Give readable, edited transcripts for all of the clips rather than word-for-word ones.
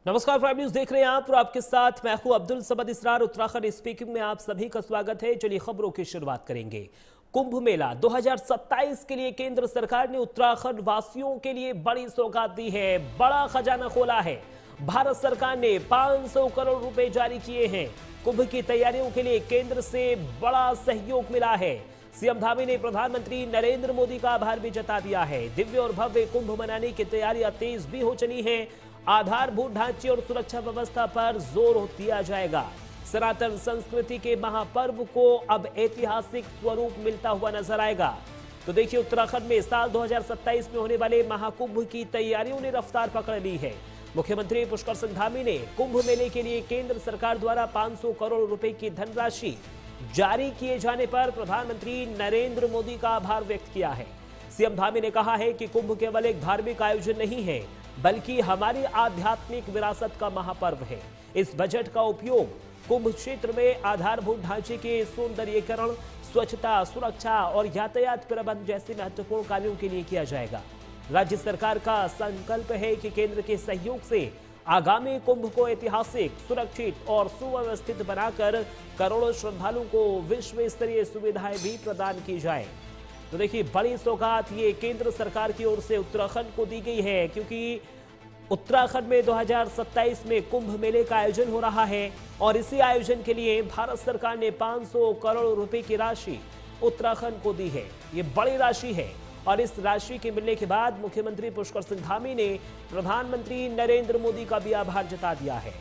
नमस्कार, prime news देख रहे हैं आप और आपके साथ मैं हूं अब्दुल समद इसरार। उत्तराखंड स्पीकिंग में आप सभी का स्वागत है। चलिए खबरों की शुरुआत करेंगे। कुंभ मेला 2027 के लिए केंद्र सरकार ने उत्तराखंड वासियों के लिए बड़ी सौगात दी है, बड़ा खजाना खोला है। भारत सरकार ने 500 करोड़ रुपए जारी किए हैं। कुंभ की तैयारियों के लिए केंद्र से बड़ा सहयोग मिला है। सीएम धामी ने प्रधानमंत्री नरेंद्र मोदी का आभार भी जता दिया है। दिव्य और भव्य कुंभ मनाने की तैयारियां तेज भी हो चली हैं। आधारभूत ढांचे और सुरक्षा व्यवस्था पर जोर दिया जाएगा। सनातन संस्कृति के महापर्व को अब ऐतिहासिक स्वरूप मिलता हुआ नजर आएगा। तो देखिए, उत्तराखंड में साल 2027 में होने वाले महाकुंभ की तैयारियों ने रफ्तार पकड़ ली है। मुख्यमंत्री पुष्कर सिंह धामी ने कुंभ मेले के लिए केंद्र सरकार द्वारा 500 करोड़ रुपए की धनराशि जारी किए जाने पर प्रधानमंत्री नरेंद्र मोदी का आभार व्यक्त किया है। सीएम धामी ने कहा है कि कुंभ केवल एक धार्मिक आयोजन नहीं है, बल्कि हमारी आध्यात्मिक विरासत का महापर्व है। इस बजट का उपयोग कुंभ क्षेत्र में आधारभूत ढांचे के सौंदर्यीकरण, स्वच्छता, सुरक्षा और यातायात प्रबंध जैसे महत्वपूर्ण कार्यों के लिए किया जाएगा। राज्य सरकार का संकल्प है कि केंद्र के सहयोग से आगामी कुंभ को ऐतिहासिक, सुरक्षित और सुव्यवस्थित बनाकर करोड़ों श्रद्धालुओं को विश्व स्तरीय सुविधाएं भी प्रदान की जाए। तो देखिए, बड़ी सौगात ये केंद्र सरकार की ओर से उत्तराखंड को दी गई है, क्योंकि उत्तराखंड में 2027 में कुंभ मेले का आयोजन हो रहा है और इसी आयोजन के लिए भारत सरकार ने 500 करोड़ रुपए की राशि उत्तराखंड को दी है। ये बड़ी राशि है और इस राशि के मिलने के बाद मुख्यमंत्री पुष्कर सिंह धामी ने प्रधानमंत्री नरेंद्र मोदी का भी आभार जता दिया है।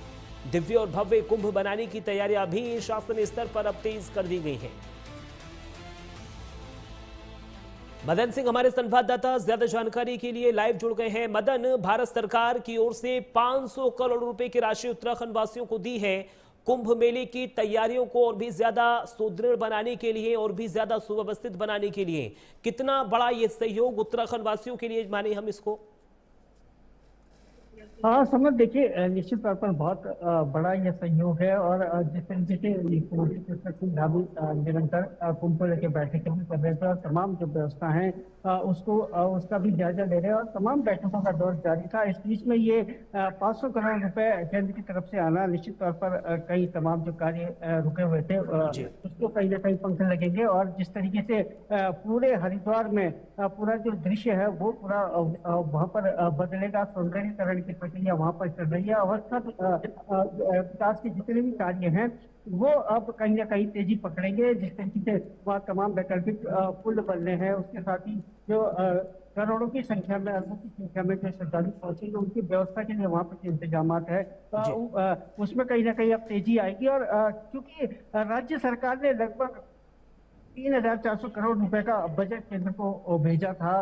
दिव्य और भव्य कुंभ बनाने की तैयारियां भी शासन स्तर पर अब तेज कर दी गई हैं। मदन सिंह हमारे संवाददाता ज्यादा जानकारी के लिए लाइव जुड़ गए हैं। मदन, भारत सरकार की ओर से 500 करोड़ रुपए की राशि उत्तराखंड वासियों को दी है कुंभ मेले की तैयारियों को और भी ज्यादा सुदृढ़ बनाने के लिए और भी ज्यादा सुव्यवस्थित बनाने के लिए। कितना बड़ा ये सहयोग उत्तराखंड वासियों के लिए माने हम इसको? हाँ समझ, देखिए निश्चित तौर पर बहुत बड़ा यह सहयोग है। और जिस तरीके से मुख्यमंत्री पुष्कर सिंह धामी निरंतर कुंभ को लेकर बैठकें भी कर रहे थे और तमाम जो व्यवस्था है उसका भी जायजा ले रहे हैं और तमाम बैठकों का दौर जारी था। इस बीच में ये 500 करोड़ रुपए केंद्र की तरफ से आना, निश्चित तौर पर कई तमाम जो कार्य रुके हुए थे उसको कहीं ना कहीं पंख लगेंगे। और जिस तरीके से पूरे हरिद्वार में पूरा जो दृश्य है वो पूरा वहाँ पर बदलेगा। सौंदर्यीकरण की प्रक्रिया वहाँ पर चल रही है। अवस्था विकास के जितने भी कार्य हैं वो अब कहीं ना कहीं तेजी पकड़ेंगे। जिस तरीके से वहाँ तमाम वैकल्पिक पुल बनने हैं, उसके साथ ही जो करोड़ों की संख्या में, अरबों की संख्या में जो श्रद्धालु पहुंचेंगे उनकी व्यवस्था के लिए वहाँ पर इंतजाम है। उसमें कहीं ना कहीं अब तेजी आएगी। और क्योंकि राज्य सरकार ने लगभग 3,400 करोड़ रुपए का बजट केंद्र को भेजा था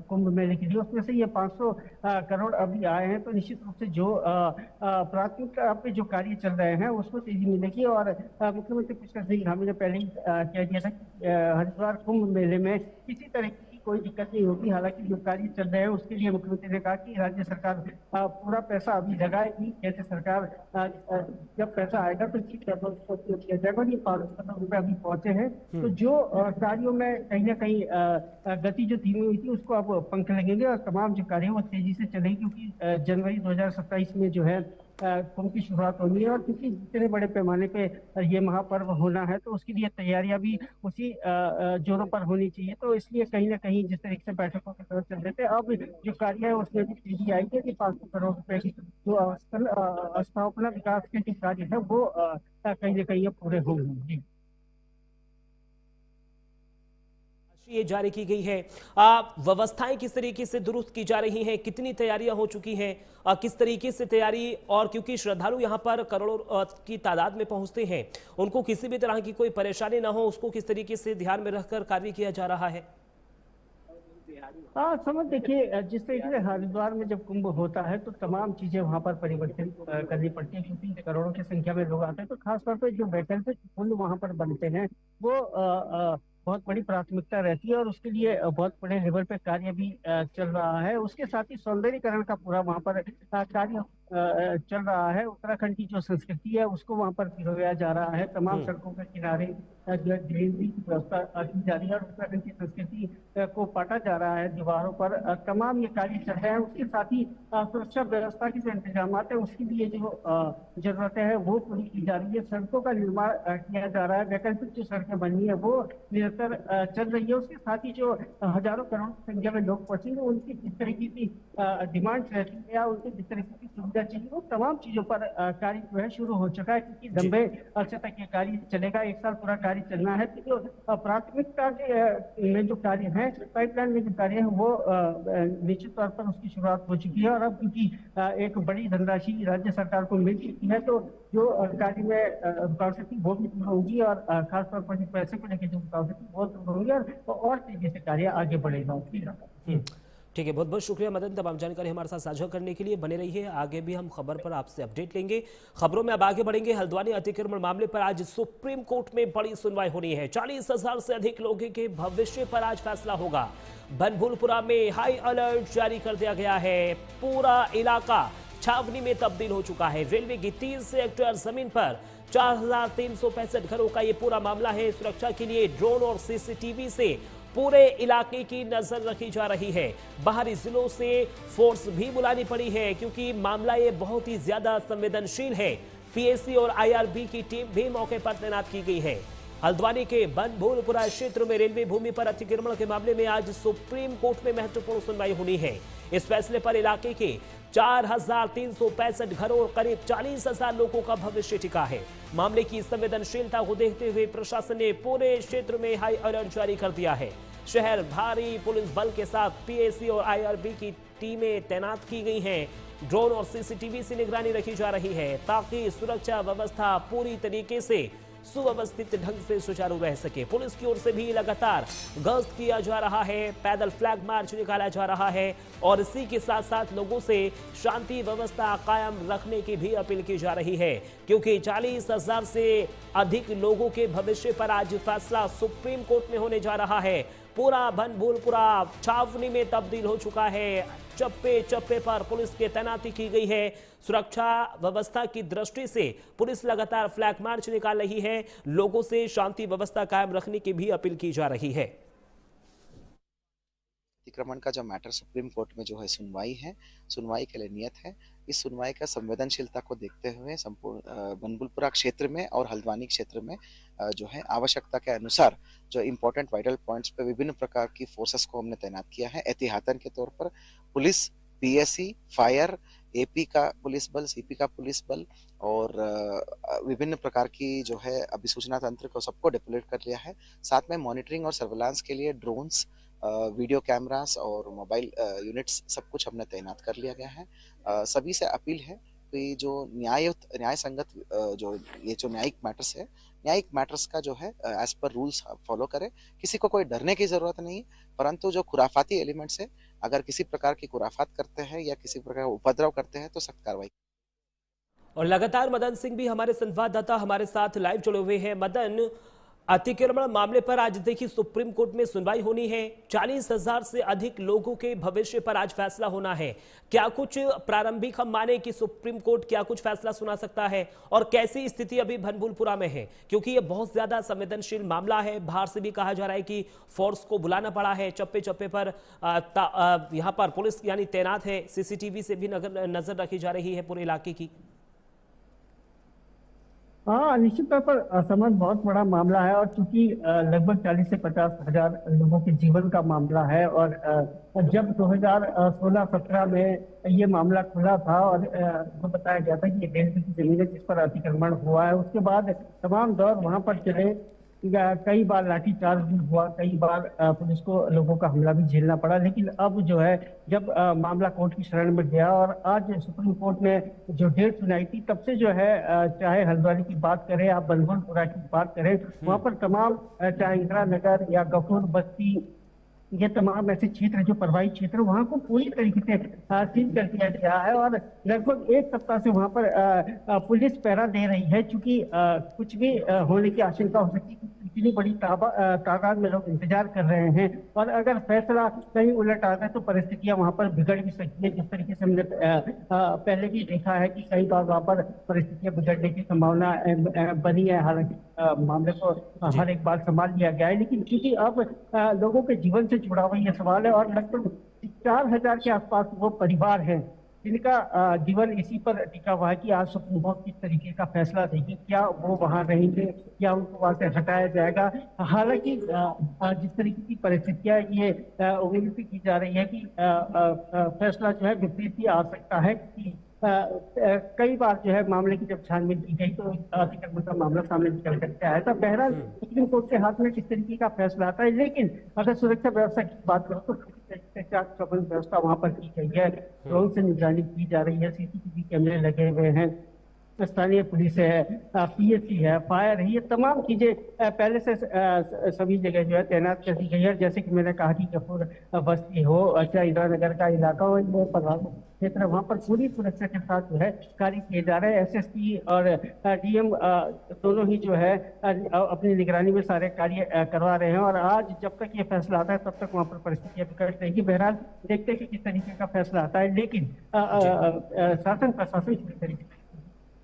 कुंभ मेले के लिए, उसमें से ये 500 करोड़ अभी आए हैं। तो निश्चित रूप से जो प्राथमिकता पे जो कार्य चल रहे हैं उसको तेजी मिलेगी। और मुख्यमंत्री पुष्कर सिंह धामी ने पहले ही कह दिया था कि हरिद्वार कुंभ मेले में किसी तरह की कोई दिक्कत नहीं होगी। हालांकि जो कार्य चल रहे हैं उसके लिए मुख्यमंत्री ने कहा कि राज्य सरकार पूरा पैसा अभी लगाएगी। केंद्र सरकार जब पैसा आएगा तो किया जाएगा। ये 500 करोड़ रुपए अभी पहुंचे हैं। तो जो कार्यों में कहीं ना कहीं गति जो धीमी हुई थी उसको अब पंख लगेंगे और तमाम जो कार्य वो तेजी से चलेंगे। क्योंकि जनवरी 2027 में जो है कुंभ की शुरुआत होनी है और क्योंकि इतने बड़े पैमाने पे ये महापर्व होना है तो उसके लिए तैयारियां भी उसी जोरों पर होनी चाहिए। तो इसलिए कहीं ना कहीं जिस तरीके से बैठकों के दौर चल रहे थे, अब जो कार्य है उसमें भी तेजी आएगी कि 500 करोड़ रुपए की जो स्थापना विकास के जो कार्य है वो कहीं ना कहीं पूरे होंगे। ये जारी की गई है। व्यवस्थाएं किस तरीके से दुरुस्त की जा रही हैं, कितनी तैयारियां हो चुकी हैं, किस तरीके से तैयारी, और क्योंकि श्रद्धालु यहां पर करोड़ों की तादाद में पहुंचते हैं, उनको किसी भी तरह की कोई परेशानी ना हो, उसको किस तरीके से ध्यान में रखकर कार्य किया जा रहा है? हाँ समझ, देखिए जिस तरीके से हरिद्वार में जब कुंभ होता है तो तमाम चीजें वहाँ पर परिवर्तन करनी पड़ती है। क्योंकि करोड़ों की संख्या में लोग आते हैं तो खासतौर पर जो वैकल्पिक पुल वहाँ पर बनते हैं वो बहुत बड़ी प्राथमिकता रहती है। और उसके लिए बहुत बड़े लेवल पे कार्य भी चल रहा है। उसके साथ ही सौंदर्यीकरण का पूरा वहाँ पर कार्य चल रहा है। उत्तराखंड की जो संस्कृति है उसको वहां पर पिरोया जा रहा है। तमाम सड़कों के किनारे जो है डिलीवरी की व्यवस्था की जा रही है और उत्तराखंड की संस्कृति को पाटा जा रहा है दीवारों पर। तमाम ये कार्य चल रहे हैं। उसके साथ ही सुरक्षा व्यवस्था के जो इंतजाम है उसके लिए जो जरूरतें हैं वो पूरी की जा रही है। सड़कों का निर्माण किया जा रहा है। वैकल्पिक जो सड़कें बनी है वो निरंतर चल रही है। उसके साथ ही जो हजारों करोड़ की संख्या में लोग पहुंचेंगे उनकी जिस तरीके की डिमांड रहती है या उनकी जिस तरीके की सुविधा चाहिए वो तमाम चीजों पर कार्य जो है शुरू हो चुका है, क्योंकि लंबे अरसे तक ये कार्य चलेगा। एक साल पूरा कार्य चलना है। तो जो प्राथमिकता में जो कार्य है, पाइपलाइन में जो कार्य है वो निश्चित तौर पर उसकी शुरुआत हो चुकी है। और अब क्योंकि एक बड़ी धनराशि राज्य सरकार को मिल चुकी है तो जो कार्य में रुकावटें थी वो भी दूर होंगी और खासतौर पर जो पैसे को लेकर जो रुकावटें थी वो दूर होंगी और तेजी से कार्य आगे बढ़ेगा। ठीक है, बहुत बहुत शुक्रिया मदन, तमाम जानकारी हमारे साथ साझा करने के लिए। बने रहिए, आगे भी हम खबर पर आपसे अपडेट लेंगे। खबरों में अब आगे बढ़ेंगे। हल्द्वानी अतिक्रमण मामले पर आज सुप्रीम कोर्ट में बड़ी सुनवाई होनी है। 40,000 से अधिक लोगों के भविष्य पर आज फैसला होगा। बनभूलपुरा में हाई अलर्ट जारी कर दिया गया है। पूरा इलाका छावनी में तब्दील हो चुका है। रेलवे की 30 हेक्टेयर जमीन पर 4,365 घरों का ये पूरा मामला है। सुरक्षा के लिए ड्रोन और सीसीटीवी से पूरे इलाके की नजर रखी जा रही है। बाहरी जिलों से फोर्स भी बुलानी पड़ी है क्योंकि मामला ये बहुत ही ज्यादा संवेदनशील है। पीएसी और आईआरबी की टीम भी मौके पर तैनात की गई है। हल्द्वानी के बनभूलपुरा क्षेत्र में रेलवे भूमि पर अतिक्रमण के मामले में आज सुप्रीम कोर्ट में महत्वपूर्ण सुनवाई होनी है। इस फैसले पर इलाके के 4,365 घरों और करीब 40,000 लोगों का भविष्य टिका है। मामले की संवेदनशीलता को देखते हुए प्रशासन ने पूरे क्षेत्र में हाई अलर्ट जारी कर दिया है। शहर भारी पुलिस बल के साथ पीएसी और आईआरबी की टीमें तैनात की गई हैं। ड्रोन और सीसीटीवी से निगरानी रखी जा रही है ताकि सुरक्षा व्यवस्था पूरी तरीके से सुव्यवस्थित ढंग से सुचारू रह सके। पुलिस की ओर से भी लगातार गश्त किया जा रहा है। पैदल फ्लैग मार्च निकाला जा रहा है और इसी के साथ साथ लोगों से शांति व्यवस्था कायम रखने की भी अपील की जा रही है, क्योंकि 40,000 से अधिक लोगों के भविष्य पर आज फैसला सुप्रीम कोर्ट में होने जा रहा है। पूरा बनभूलपुरा छावनी में तब्दील हो चुका है। चप्पे चप्पे पर पुलिस की तैनाती की गई है। सुरक्षा व्यवस्था की दृष्टि से पुलिस लगातार फ्लैग मार्च निकाल रही है। लोगों से शांति व्यवस्था कायम रखने की भी अपील की जा रही है। अतिक्रमण का जो मैटर सुप्रीम कोर्ट में जो है सुनवाई के लिए नियत है। इस सुनवाई का संवेदनशीलता को देखते हुए संपूर्ण बनभूलपुरा क्षेत्र में और हल्द्वानी क्षेत्र में जो है आवश्यकता के अनुसार जो इम्पोर्टेंट वाइटल पॉइंट्स पे विभिन्न प्रकार की फोर्सेस को हमने तैनात किया है। एहतियातन के तौर पर पुलिस, पीएसी, फायर, एपी का पुलिस बल, सीपी का पुलिस बल और विभिन्न प्रकार की जो है अभिसूचना तंत्र को सबको डिप्लॉय कर लिया है। साथ में मॉनिटरिंग और सर्विलांस के लिए ड्रोन्स, वीडियो कैमरास और मोबाइल यूनिट्स सब कुछ हमने तैनात कर लिया गया है। सभी से अपील है कि जो न्याय संगत जो ये जो न्यायिक मैटर्स का जो है एज पर रूल्स फॉलो करें। किसी को कोई डरने की जरूरत नहीं है, परंतु जो खुराफाती एलिमेंट्स है, अगर किसी प्रकार की खुराफात करते हैं या किसी प्रकार का उपद्रव करते हैं तो सख्त कार्रवाई। और लगातार मदन सिंह भी हमारे संवाददाता हमारे साथ लाइव जुड़े हुए हैं। मदन, अतिक्रमण मामले पर आज देखिए सुप्रीम कोर्ट में सुनवाई होनी है। 40,000 से अधिक लोगों के भविष्य पर आज फैसला होना है। क्या कुछ प्रारंभिक हम माने कि सुप्रीम कोर्ट क्या कुछ फैसला सुना सकता है और कैसी स्थिति अभी बनभूलपुरा में है, क्योंकि यह बहुत ज्यादा संवेदनशील मामला है। बाहर से भी कहा जा रहा है कि फोर्स को बुलाना पड़ा है। चप्पे चप्पे पर यहाँ पर पुलिस यानी तैनात है। सीसीटीवी से भी नजर रखी जा रही है पूरे इलाके की। हाँ, निश्चित तौर पर असमन बहुत बड़ा मामला है और चूंकि लगभग 40 से 50 हजार लोगों के जीवन का मामला है और जब 2016-17 में ये मामला खुला था और वो बताया गया था कि ये रेलवे की जमीन है जिस पर अतिक्रमण हुआ है, उसके बाद तमाम दौर वहां पर चले। कई बार लाठीचार्ज भी हुआ, कई बार पुलिस को लोगों का हमला भी झेलना पड़ा। लेकिन अब जो है जब मामला कोर्ट की शरण में गया और आज सुप्रीम कोर्ट ने जो डेट सुनाई थी, तब से जो है चाहे हल्द्वानी की बात करें, आप बनभूलपुरा की बात करें, वहां पर तमाम चाहे इंदिरा नगर या गफूर बस्ती ये तमाम ऐसे क्षेत्र जो प्रभावित क्षेत्र वहां को पूरी तरीके से सील कर दिया गया है और लगभग एक सप्ताह से वहां पर पुलिस पहरा दे रही है, क्योंकि कुछ भी होने की आशंका हो सकती है। इतनी बड़ी तादाद में लोग इंतजार कर रहे हैं और अगर फैसला कहीं उलट आता है तो परिस्थितियां वहां पर बिगड़ भी सकती है। जिस तरीके से हमने पहले भी देखा है कि कई बार वहां पर परिस्थितियां बिगड़ने की संभावना बनी है। हालांकि मामले को हर एक बार संभाल लिया गया है, लेकिन क्योंकि अब लोगों के जीवन से जुड़ा हुआ ये सवाल है और लगभग 4,000 के आसपास वो परिवार हैं जिनका जीवन इसी पर टिका हुआ है कि आज सुप्रीम कोर्ट किस तरीके का फैसला देगी, क्या वो वहां रहेंगे या उनको वहां से हटाया जाएगा। हालांकि जिस तरीके की परिस्थितियां ये उम्मीद भी की जा रही है कि फैसला जो है विपरीत ही आ सकता है, कि कई बार जो है मामले की जब छानबीन की गई तो अतिक्रमण का मामला सामने निकल करके आया था। बहरहाल सुप्रीम कोर्ट के हाथ में किस तरीके का फैसला आता है, लेकिन अगर सुरक्षा व्यवस्था की बात करो तो पूरी तरीके से चाक चौबंद व्यवस्था वहां पर की गई है। ड्रोन से निगरानी की जा रही है, सीसीटीवी कैमरे लगे हुए हैं, स्थानीय पुलिस है, पीएससी है, फायर है, ये तमाम चीजें पहले से सभी जगह जो है तैनात कर दी गई है। जैसे कि मैंने कहा कि कपूर बस्ती हो, अच्छा इंदिरा नगर का इलाका हो, वो प्रभावित क्षेत्र वहां पर पूरी सुरक्षा के साथ जो है कार्य किए जा रहे हैं। एसएसपी और डीएम दोनों ही जो है अपनी निगरानी में सारे कार्य करवा रहे हैं और आज जब तक ये फैसला आता है तब तक वहां पर परिस्थितियां बिगड़ रहेगी। बहरहाल देखते हैं कि किस तरीके का फैसला आता है, लेकिन शासन प्रशासन इस तरीके से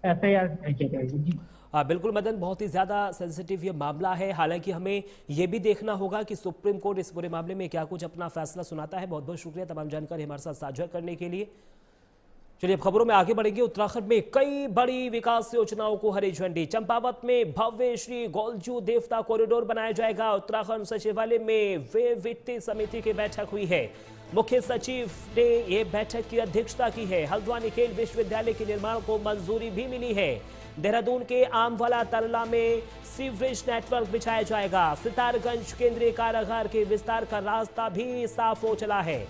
तैयार जी। बिल्कुल मदन, बहुत ही ज़्यादा सेंसिटिव ये मामला है। हालांकि हमें ये भी देखना होगा कि सुप्रीम कोर्ट इस पूरे मामले में क्या कुछ अपना फैसला सुनाता है। बहुत बहुत शुक्रिया तमाम जानकारी हमारे साथ साझा करने के लिए। चलिए अब खबरों में आगे बढ़ेंगे। उत्तराखंड में कई बड़ी विकास योजनाओं को हरी झंडी। चंपावत में भव्य श्री गौलजू देवता कॉरिडोर बनाया जाएगा। उत्तराखंड सचिवालय में व्यय वित्तीय समिति की बैठक हुई है। मुख्य सचिव ने यह बैठक की अध्यक्षता की है। हल्द्वानी खेल विश्वविद्यालय के निर्माण को मंजूरी भी मिली है। देहरादून के आमवाला तरला में सीवरेज नेटवर्क बिछाया जाएगा। सितारगंज केंद्रीय कारागार के विस्तार का रास्ता भी साफ हो चला है।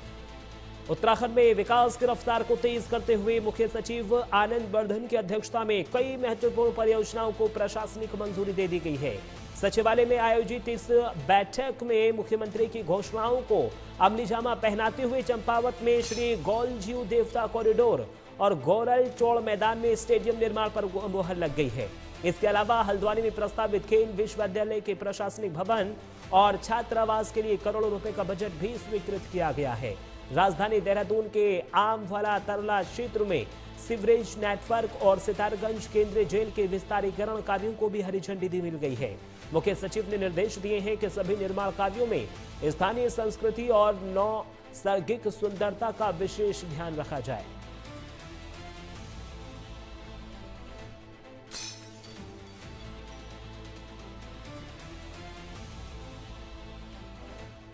उत्तराखंड में विकास की रफ्तार को तेज करते हुए मुख्य सचिव आनंद वर्धन की अध्यक्षता में कई महत्वपूर्ण परियोजनाओं को प्रशासनिक मंजूरी दे दी गई है। सचिवालय में आयोजित इस बैठक में मुख्यमंत्री की घोषणाओं को अमलीजामा पहनाते हुए चंपावत में श्री गौलजीव देवता कॉरिडोर और गौरल चौड़ मैदान में स्टेडियम निर्माण पर मुहर लग गई है। इसके अलावा हल्द्वानी में प्रस्तावित खेल विश्वविद्यालय के प्रशासनिक भवन और छात्रावास के लिए करोड़ों रुपए का बजट भी स्वीकृत किया गया है। राजधानी देहरादून के आमवाला तरला क्षेत्र में सीवरेज नेटवर्क और सितारगंज केंद्रीय जेल के विस्तारीकरण कार्यों को भी हरी झंडी मिल गई है। मुख्य सचिव ने निर्देश दिए हैं कि सभी निर्माण कार्यों में स्थानीय संस्कृति और नैसर्गिक सुंदरता का विशेष ध्यान रखा जाए।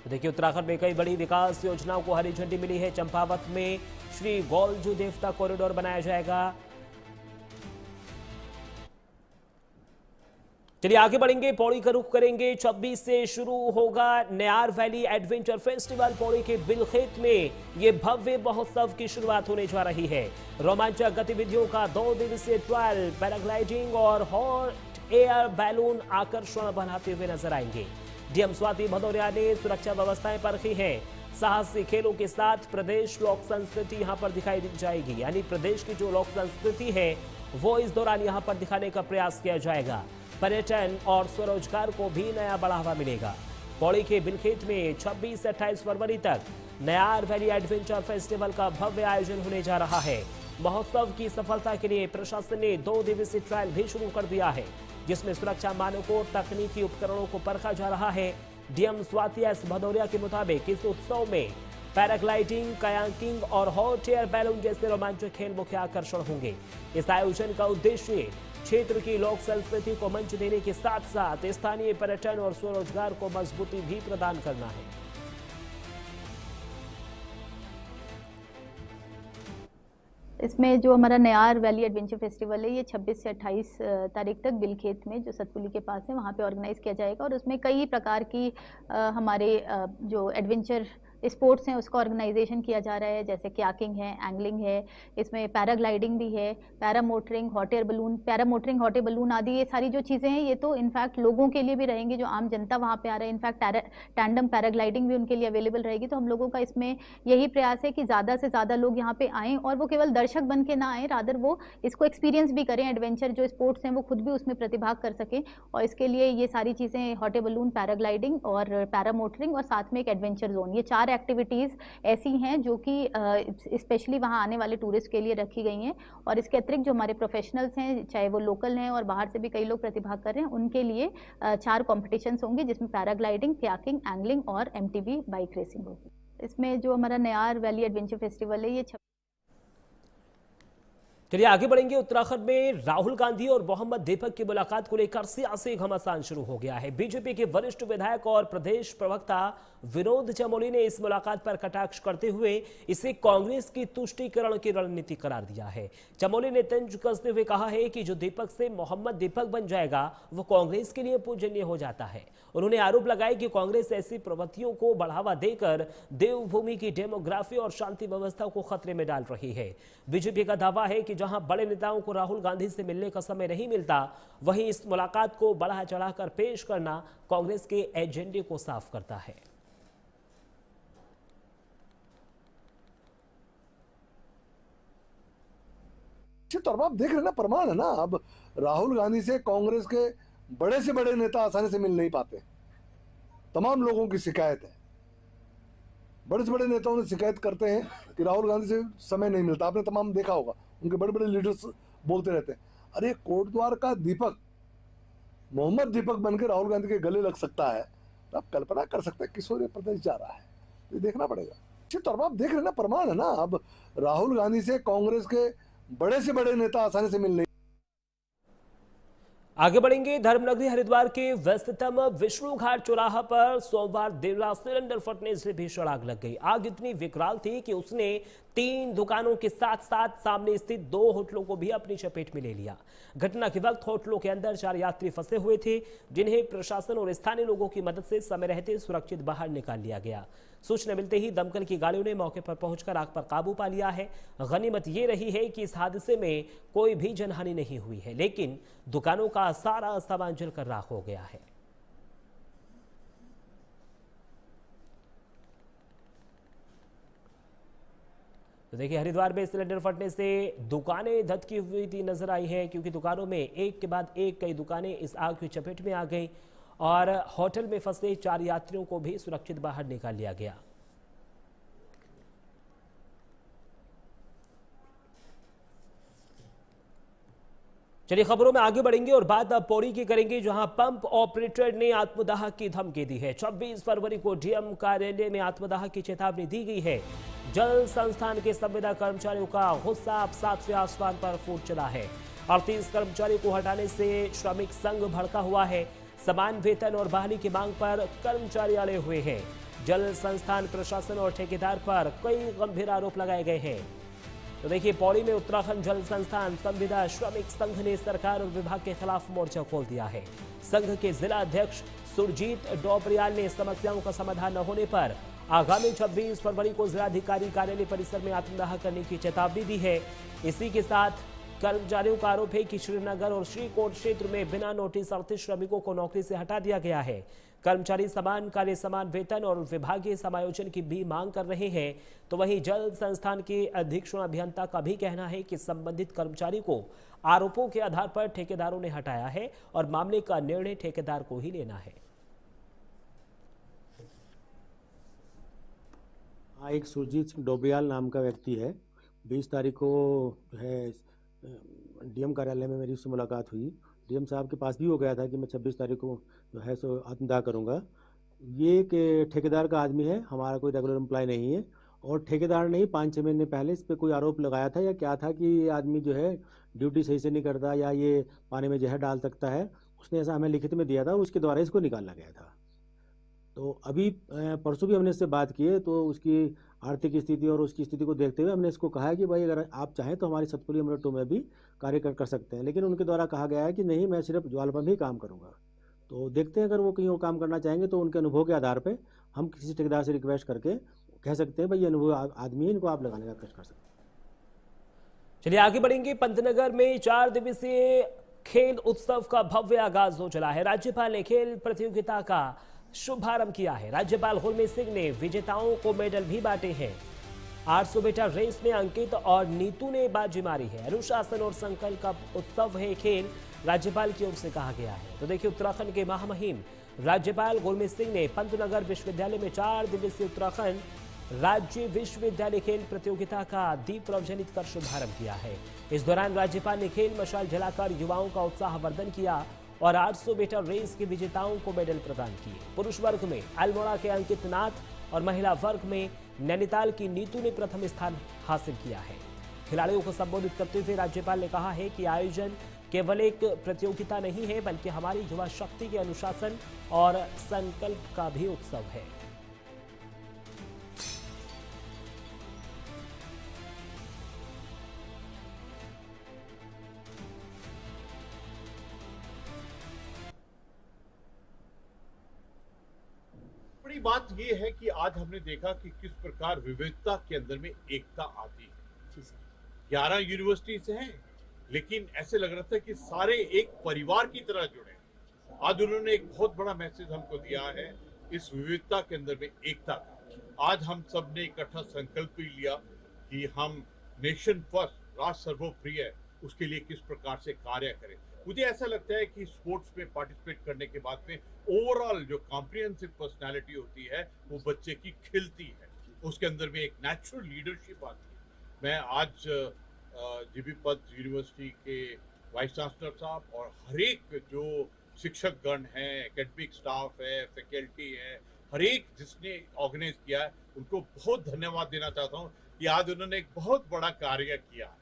देखिए उत्तराखंड में कई बड़ी विकास योजनाओं को हरी झंडी मिली है। चंपावत में श्री गौलजू देवता कॉरिडोर बनाया जाएगा। चलिए आगे बढ़ेंगे, पौड़ी का रुख करेंगे। 26 से शुरू होगा Nayar valley adventure festival. Pauri के बिलखेत में ये भव्य महोत्सव की शुरुआत होने जा रही है। रोमांचक गतिविधियों का 2 दिवसीय ट्रायल, पैराग्लाइडिंग और हॉट एयर बैलून आकर्षण बनाते हुए नजर आएंगे। डीएम स्वाति भदौरिया ने सुरक्षा व्यवस्थाएं परखी हैं। साहसी खेलों के साथ प्रदेश लोक संस्कृति यहां पर दिखाई जाएगी, यानी प्रदेश की जो लोक संस्कृति है वो इस दौरान यहां पर दिखाने का प्रयास किया जाएगा। पर्यटन और स्वरोजगार को भी नया बढ़ावा मिलेगा। पौड़ी के बिलखेत में 26 से 28 फरवरी तक नयार वैली एडवेंचर फेस्टिवल का भव्य आयोजन होने जा रहा है। महोत्सव की सफलता के लिए प्रशासन ने 2 दिवसीय ट्रायल भी शुरू कर दिया है, जिसमें सुरक्षा मानकों, तकनीकी उपकरणों को परखा जा रहा है। डीएम स्वाति एस भदौरिया के मुताबिक इस उत्सव में पैराग्लाइडिंग, कयाकिंग और हॉट एयर बैलून जैसे रोमांचक खेल मुख्य आकर्षण होंगे। इस आयोजन का उद्देश्य क्षेत्र की लोक संस्कृति को मंच देने के साथ साथ स्थानीय पर्यटन और स्वरोजगार को मजबूती भी प्रदान करना है। इसमें जो हमारा नयार वैली एडवेंचर फेस्टिवल है ये 26 से 28 तारीख तक बिलखेत में जो सतपुली के पास है वहाँ पे ऑर्गेनाइज किया जाएगा और उसमें कई प्रकार की हमारे जो एडवेंचर स्पोर्ट्स हैं उसका ऑर्गेनाइजेशन किया जा रहा है, जैसे कयाकिंग है, एंगलिंग है, इसमें पैराग्लाइडिंग भी है, paramotoring, hot air balloon, paramotoring, hot air balloon आदि ये सारी जो चीज़ें हैं ये तो इनफैक्ट लोगों के लिए भी रहेंगी, जो आम जनता वहाँ पे आ रहा है। इनफैक्ट टैंडम पैराग्लाइडिंग भी उनके लिए अवेलेबल रहेगी। तो हम लोगों का इसमें यही प्रयास है कि ज़्यादा से ज़्यादा लोग यहाँ पे आएँ और वो केवल दर्शक बन के ना आएँ, रादर वो इसको एक्सपीरियंस भी करें, एडवेंचर जो स्पोर्ट्स हैं वो खुद भी उसमें प्रतिभाग कर सकें। और इसके लिए ये सारी चीज़ें हॉट एयर बलून, पैराग्लाइडिंग और पैरामोटरिंग और साथ में एक एडवेंचर जोन, ये 4 एक्टिविटीज़ ऐसी हैं जो कि स्पेशली वहाँ आने वाले टूरिस्ट के लिए रखी गई हैं। और इसके अतिरिक्त जो हमारे प्रोफेशनल्स हैं, चाहे वो लोकल हैं और बाहर से भी कई लोग प्रतिभाग कर रहे हैं, उनके लिए 4 कॉम्पिटिशन्स होंगे, जिसमें पैराग्लाइडिंग, कयाकिंग, एंगलिंग और एमटीबी बाइक रेसिंग होगी। इसमें जो हमारा नयार वैली एडवेंचर फेस्टिवल है ये चलिए आगे बढ़ेंगे। उत्तराखंड में राहुल गांधी और मोहम्मद दीपक की मुलाकात को लेकर सियासी घमासान शुरू हो गया है। बीजेपी के वरिष्ठ विधायक और प्रदेश प्रवक्ता विनोद चमोली ने इस मुलाकात पर कटाक्ष करते हुए इसे कांग्रेस की तुष्टीकरण की रणनीति करार दिया है। चमोली ने तंज कसते हुए कहा है कि जो दीपक से मोहम्मद दीपक बन जाएगा वो कांग्रेस के लिए पूजनीय हो जाता है। उन्होंने आरोप लगाया कि कांग्रेस ऐसी प्रवृत्तियों को बढ़ावा देकर देवभूमि की डेमोग्राफी और शांति व्यवस्था को खतरे में डाल रही है। बीजेपी का दावा है कि जहां बड़े नेताओं को राहुल गांधी से मिलने का समय नहीं मिलता, वहीं इस मुलाकात को बढ़ा चढ़ाकर पेश करना कांग्रेस के एजेंडे को साफ करता है। तो अब आप देख रहे ना, प्रमाण है ना। अब राहुल गांधी से कांग्रेस के बड़े से बड़े नेता आसानी से मिल नहीं पाते। तमाम लोगों की शिकायत है, बड़े से बड़े नेताओं ने शिकायत करते हैं कि राहुल गांधी से समय नहीं मिलता। आपने तमाम देखा होगा, उनके बड़े बड़े लीडर्स बोलते रहते हैं, अरे कोटद्वार का दीपक मोहम्मद दीपक बनकर राहुल गांधी के गले लग सकता है, तो आप कल्पना कर सकते हैं किशोर प्रदेश जा रहा है। ये देखना पड़ेगा। तो अब आप देख रहे ना, प्रमाण है ना। अब राहुल गांधी से कांग्रेस के बड़े से बड़े नेता आसानी से मिल नहीं। आगे बढ़ेंगे। धर्मनगरी हरिद्वार के व्यस्ततम विष्णु घाट चौराहा पर सोमवार देर रात सिलेंडर फटने से भीषण आग लग गई। आग इतनी विकराल थी कि उसने 3 दुकानों के साथ साथ सामने स्थित 2 होटलों को भी अपनी चपेट में ले लिया। घटना के वक्त होटलों के अंदर 4 यात्री फंसे हुए थे, जिन्हें प्रशासन और स्थानीय लोगों की मदद से समय रहते सुरक्षित बाहर निकाल लिया गया। सूचना मिलते ही दमकल की गाड़ियों ने मौके पर पहुंचकर आग पर काबू पा लिया है। गनीमत ये रही है कि इस हादसे में कोई भी जनहानि नहीं हुई है, लेकिन दुकानों का सारा सामान जलकर राख हो गया है। तो देखिए, हरिद्वार में सिलेंडर फटने से दुकानें धधकी हुई थी नजर आई है, क्योंकि दुकानों में एक के बाद एक कई दुकानें इस आग की चपेट में आ गई और होटल में फंसे 4 यात्रियों को भी सुरक्षित बाहर निकाल लिया गया। चलिए खबरों में आगे बढ़ेंगे और बात अब पौड़ी की करेंगे, जहां पंप ऑपरेटर ने आत्मदाह की धमकी दी है। 26 फरवरी को डीएम कार्यालय में आत्मदाह की चेतावनी दी गई है। जल संस्थान के संविदा कर्मचारियों का गुस्सा अब 7वें आसमान पर फूट चला है। 38 कर्मचारियों को हटाने से श्रमिक संघ भड़का हुआ है। समान वेतन और बहाली की मांग पर कर्मचारी अड़े हुए हैं। जल संस्थान प्रशासन और ठेकेदार पर कई गंभीर आरोप लगाए गए हैं। तो देखिए, पौड़ी में उत्तराखंड जल संस्थान संविदा श्रमिक संघ ने सरकार और विभाग के खिलाफ मोर्चा खोल दिया है। संघ के जिला अध्यक्ष सुरजीत डोबरियाल ने समस्याओं का समाधान न होने पर आगामी 26 फरवरी को जिलाधिकारी कार्यालय परिसर में आत्मदाह करने की चेतावनी दी है। इसी के साथ कर्मचारियों का आरोप है कि श्रीनगर और श्रीकोट क्षेत्र में बिना नोटिस 38 श्रमिकों को नौकरी से हटा दिया गया है। कर्मचारी समान कार्य, समान वेतन और विभागीय समायोजन की भी मांग कर रहे हैं। तो वहीं जल संस्थान के अधीक्षण अभियंता का भी कहना है कि संबंधित कर्मचारी को आरोपों के आधार पर ठेकेदारों ने हटाया है और मामले का निर्णय ठेकेदार को ही लेना है। एक सुरजीत सिंह डोबरियाल नाम का व्यक्ति है। 20 तारीख को जो है डीएम कार्यालय में मेरी उससे मुलाकात हुई। डीएम साहब के पास भी हो गया था कि मैं 26 तारीख को जो है सो आत्मदाह करूंगा। ये एक ठेकेदार का आदमी है, हमारा कोई रेगुलर एम्प्लॉय नहीं है। और ठेकेदार ने 5-6 महीने पहले इस पर कोई आरोप लगाया था या क्या था कि ये आदमी जो है ड्यूटी सही से नहीं करता या ये पानी में जहर डाल सकता है। उसने ऐसा हमें लिखित में दिया था, उसके द्वारा इसको निकाला गया था। तो अभी परसों भी हमने इससे बात की है, तो उसकी आर्थिक स्थिति और उसकी स्थिति को देखते हुए हमने इसको कहा है कि भाई अगर आप चाहें तो हमारी सतपुली अमृत 2 में भी कार्य कर सकते हैं। लेकिन उनके द्वारा कहा गया है कि नहीं, मैं सिर्फ ज्वाल पर ही काम करूंगा। तो देखते हैं, अगर वो कहीं वो काम करना चाहेंगे तो उनके अनुभव के आधार पर हम किसी ठेकेदार से रिक्वेस्ट करके कह सकते हैं भाई अनुभव आदमी है, इनको आप लगाने का कष्ट कर सकते हैं। चलिए आगे बढ़ेंगे। पंतनगर में 4 दिवसीय खेल उत्सव का भव्य आगाज हो चला है। राज्यपाल ने खेल प्रतियोगिता का शुभारंभ किया है। राज्यपाल गुरमीत सिंह ने विजेताओं को मेडल भी बांटे हैं। 800 मीटर रेस में अंकित और नीतू ने बाजी मारी है। अनुशासन और संकल्प का उत्सव है खेल, राज्यपाल की ओर से कहा गया है। तो देखिए, उत्तराखंड के महामहिम राज्यपाल गुरमीत सिंह ने पंतनगर विश्वविद्यालय में 4 दिवसीय उत्तराखंड राज्य विश्वविद्यालय खेल प्रतियोगिता का दीप प्रज्वलित कर शुभारंभ किया है। इस दौरान राज्यपाल ने खेल मशाल जलाकर युवाओं का उत्साहवर्धन किया और 800 मीटर रेस के विजेताओं को मेडल प्रदान किए। पुरुष वर्ग में अल्मोड़ा के अंकित नाथ और महिला वर्ग में नैनीताल की नीतू ने प्रथम स्थान हासिल किया है। खिलाड़ियों को संबोधित करते हुए राज्यपाल ने कहा है कि आयोजन केवल एक प्रतियोगिता नहीं है, बल्कि हमारी युवा शक्ति के अनुशासन और संकल्प का भी उत्सव है। बड़ी बात यह है कि आज हमने देखा कि किस प्रकार विविधता के अंदर में एकता आती है। 11 यूनिवर्सिटीज हैं, लेकिन ऐसे लग रहा था कि सारे एक परिवार की तरह जुड़े। आज उन्होंने एक बहुत बड़ा मैसेज हमको दिया है इस विविधता के अंदर में एकता का। आज हम सब ने इकट्ठा संकल्प भी लिया कि हम नेशन फर्स्ट, राष्ट्र सर्वोप्रिय, उसके लिए किस प्रकार से कार्य करें। मुझे ऐसा लगता है कि स्पोर्ट्स में पार्टिसिपेट करने के बाद में ओवरऑल जो कॉम्प्रिहेंसिव पर्सनालिटी होती है वो बच्चे की खिलती है, उसके अंदर में एक नेचुरल लीडरशिप आती है। मैं आज जीबी पंत यूनिवर्सिटी के वाइस चांसलर साहब और हर एक जो शिक्षक गण हैं, एकेडमिक स्टाफ है, फैकल्टी है, हर एक जिसने ऑर्गेनाइज किया है, उनको बहुत धन्यवाद देना चाहता हूँ कि आज उन्होंने एक बहुत बड़ा कार्य किया है।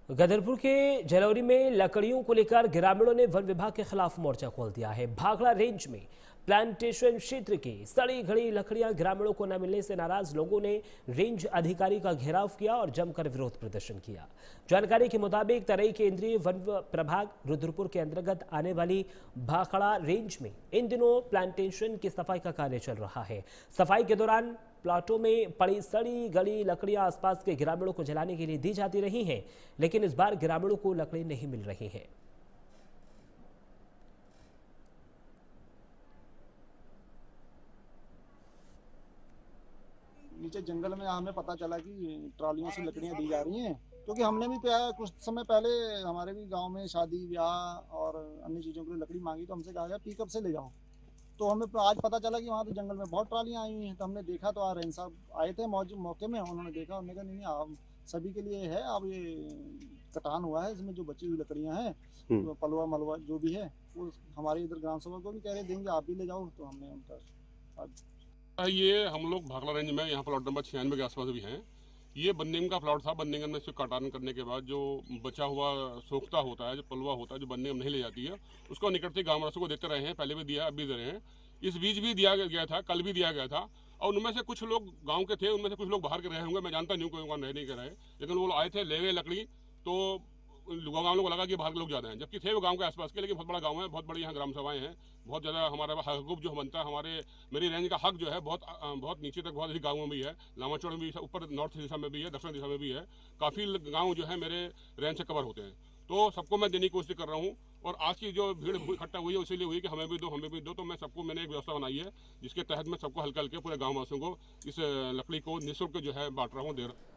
गदरपुर के जलौरी में लकड़ियों को लेकर ग्रामीणों ने वन विभाग के खिलाफ मोर्चा खोल दिया है। भाखड़ा रेंज में प्लांटेशन क्षेत्र की सड़ी घड़ी लकड़ियां ग्रामीणों को न मिलने से नाराज लोगों ने रेंज अधिकारी का घेराव किया और जमकर विरोध प्रदर्शन किया। जानकारी के मुताबिक तराई केंद्रीय वन प्रभाग रुद्रपुर के अंतर्गत आने वाली भाखड़ा रेंज में इन दिनों प्लांटेशन की सफाई का कार्य चल रहा है। सफाई के दौरान प्लाटों में पड़ी सड़ी गली लकड़ियां आसपास के ग्रामीणों को जलाने के लिए दी जाती रही हैं, लेकिन इस बार ग्रामीणों को लकड़ी नहीं मिल रही है। नीचे जंगल में हमें पता चला कि ट्रॉलियों से लकड़ियां दी जा रही हैं, क्योंकि हमने भी कुछ समय पहले हमारे भी गांव में शादी ब्याह और अन्य चीज़ों के लिए लकड़ी मांगी तो हमसे कहा गया पिकअप से ले जाओ। तो हमें आज पता चला कि वहाँ तो जंगल में बहुत ट्रालियाँ आई हुई हैं। तो हमने देखा तो रेंज साहब आए थे मौके में, उन्होंने देखा, उन्होंने कहा नहीं आप सभी के लिए है, अब ये कटान हुआ है, इसमें जो बची हुई लकड़ियाँ हैं तो पलवा मलवा जो भी है वो हमारे इधर ग्राम सभा को भी कह रहे देंगे, आप भी ले जाओ। तो हमने उनका ये हम लोग भाखड़ा रेंज में यहाँ प्लॉट नंबर 96 के आसपास भी हैं। ये बन्नीम का प्लॉट था। बन्नीगन में से कटान करने के बाद जो बचा हुआ सोख्ता होता है, जो पलवा होता है, जो बन्नीगन नहीं ले जाती है, उसको निकट से गाँव वासियों को देते रहे हैं। पहले भी दिया, अब भी दे रहे हैं। इस बीच भी दिया गया था, कल भी दिया गया था। और उनमें से कुछ लोग गांव के थे, उनमें से कुछ लोग बाहर के रहे होंगे, मैं जानता नहीं हूँ कोई रहे नहीं कर रहे, लेकिन वो आए थे, ले गए लकड़ी। तो गाँव लोगों को लगा कि बाहर के लोग ज़्यादा हैं, जबकि थे वो गांव के आसपास के, लेकिन बहुत बड़ा गांव है, बहुत बड़ी यहाँ ग्राम सभाएं हैं, बहुत ज़्यादा हमारा हकूक जो बनता है, मेरी रेंज का हक जो है बहुत नीचे तक बहुत अधिक गाँवों में भी है, लामाचौड़ में भी, ऊपर नॉर्थ दिशा में भी है, दक्षिण दिशा में भी है। काफ़ी गाँव जो है मेरे रेंज से कवर होते हैं। तो सबको मैं देने की कोशिश कर रहा हूँ। और आज की जो भीड़ इकट्ठा हुई है इसीलिए हुई कि हमें भी दो। तो मैं सबको, मैंने एक व्यवस्था बनाई है जिसके तहत मैं सबको हल्के हल्के पूरे गाँव वासियों को इस लकड़ी को निःशुल्क जो है बांट रहा हूँ, दे रहा।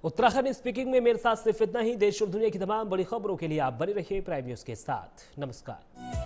उत्तराखंड स्पीकिंग में मेरे साथ सिर्फ इतना ही। देश और दुनिया की तमाम बड़ी खबरों के लिए आप बने रहिए प्राइम न्यूज के साथ। नमस्कार।